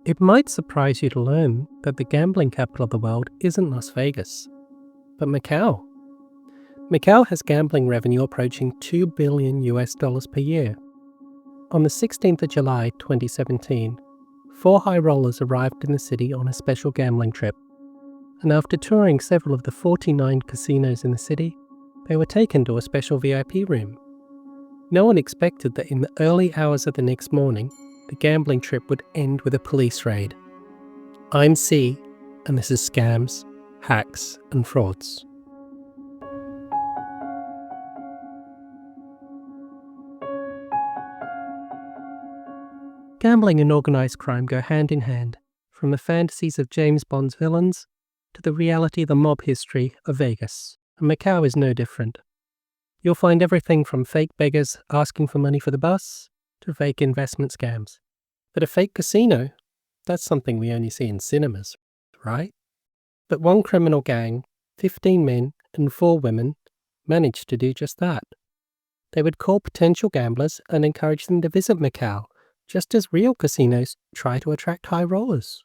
It might surprise you to learn that the gambling capital of the world isn't Las Vegas, but Macau. Macau has gambling revenue approaching $2 billion per year. On the 16th of July 2017, 4 high rollers arrived in the city on a special gambling trip, and after touring several of the 49 casinos in the city, they were taken to a special VIP room. No one expected that in the early hours of the next morning, the gambling trip would end with a police raid. I'm C, and this is Scams, Hacks, and Frauds. Gambling and organised crime go hand in hand, from the fantasies of James Bond's villains to the reality of the mob history of Vegas, and Macau is no different. You'll find everything from fake beggars asking for money for the bus to fake investment scams. But a fake casino, that's something we only see in cinemas, right? But one criminal gang, 15 men and 4 women, managed to do just that. They would call potential gamblers and encourage them to visit Macau, just as real casinos try to attract high rollers.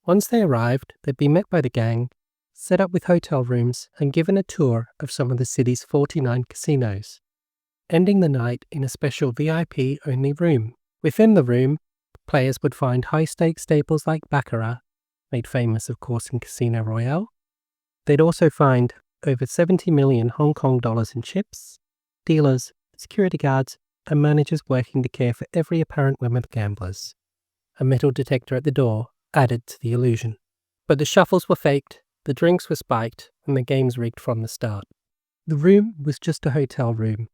Once they arrived, they'd be met by the gang, set up with hotel rooms, and given a tour of some of the city's 49 casinos, ending the night in a special VIP-only room. Within the room, players would find high-stakes staples like baccarat, made famous of course in Casino Royale. They'd also find over 70 million Hong Kong dollars in chips, dealers, security guards, and managers working to care for every apparent whim of gamblers. A metal detector at the door added to the illusion. But the shuffles were faked, the drinks were spiked, and the games rigged from the start. The room was just a hotel room,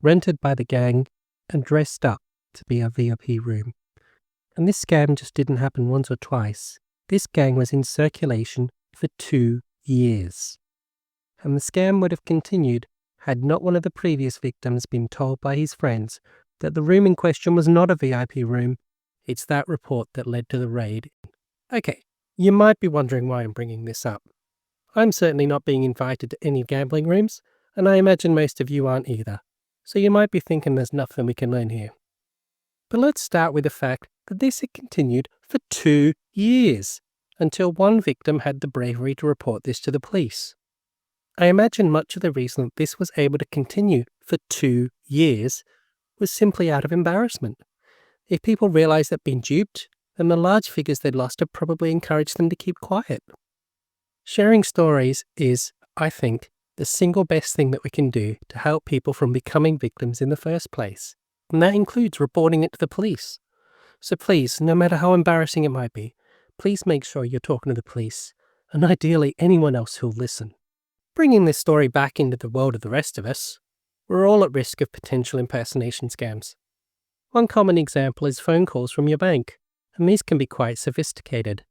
rented by the gang and dressed up to be a VIP room. And this scam just didn't happen once or twice. This gang was in circulation for 2 years. And the scam would have continued had not one of the previous victims been told by his friends that the room in question was not a VIP room. It's that report that led to the raid. Okay, you might be wondering why I'm bringing this up. I'm certainly not being invited to any gambling rooms, and I imagine most of you aren't either. So you might be thinking there's nothing we can learn here. But let's start with the fact that this had continued for 2 years, until one victim had the bravery to report this to the police. I imagine much of the reason that this was able to continue for 2 years was simply out of embarrassment. If people realised they'd been duped, then the large figures they'd lost had probably encouraged them to keep quiet. Sharing stories is, I think, the single best thing that we can do to help people from becoming victims in the first place. And that includes reporting it to the police. So please, no matter how embarrassing it might be, please make sure you're talking to the police, and ideally anyone else who'll listen. Bringing this story back into the world of the rest of us, we're all at risk of potential impersonation scams. One common example is phone calls from your bank, and these can be quite sophisticated.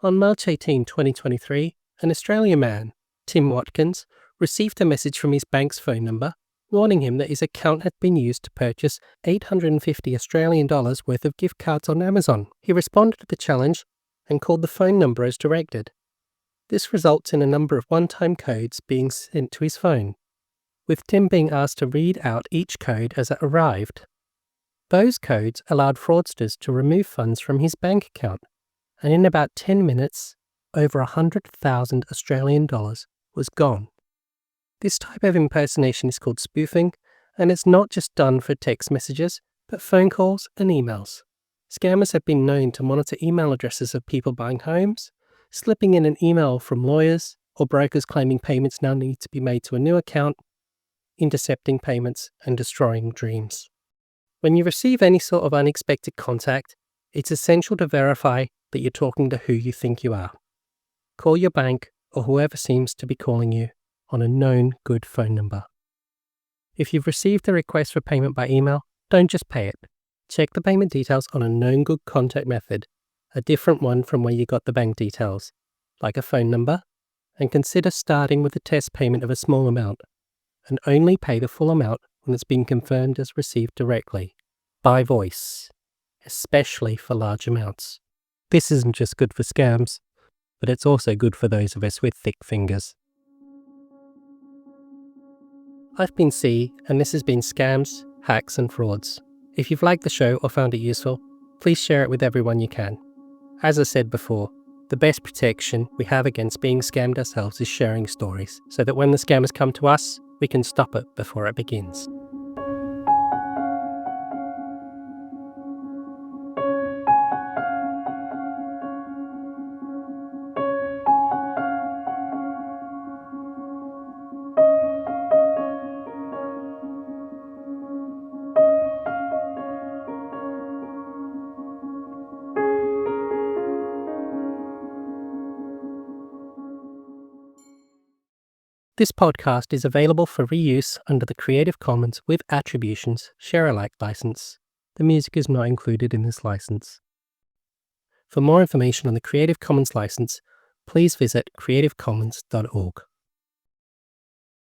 On March 18, 2023, an Australian man, Tim Watkins, received a message from his bank's phone number warning him that his account had been used to purchase $850 Australian worth of gift cards on Amazon. He responded to the challenge and called the phone number as directed. This results in a number of one-time codes being sent to his phone, with Tim being asked to read out each code as it arrived. Those codes allowed fraudsters to remove funds from his bank account, and in about 10 minutes, over 100,000 Australian dollars was gone. This type of impersonation is called spoofing, and it's not just done for text messages, but phone calls and emails. Scammers have been known to monitor email addresses of people buying homes, slipping in an email from lawyers or brokers claiming payments now need to be made to a new account, intercepting payments and destroying dreams. When you receive any sort of unexpected contact, it's essential to verify that you're talking to who you think you are. Call your bank or whoever seems to be calling you on a known good phone number. If you've received a request for payment by email, don't just pay it. Check the payment details on a known good contact method, a different one from where you got the bank details, like a phone number, and consider starting with a test payment of a small amount, and only pay the full amount when it's been confirmed as received directly, by voice, especially for large amounts. This isn't just good for scams, but it's also good for those of us with thick fingers. I've been C, and this has been Scams, Hacks and Frauds. If you've liked the show or found it useful, please share it with everyone you can. As I said before, the best protection we have against being scammed ourselves is sharing stories, so that when the scammers come to us, we can stop it before it begins. This podcast is available for reuse under the Creative Commons with Attributions Share-alike license. The music is not included in this license. For more information on the Creative Commons license, please visit creativecommons.org.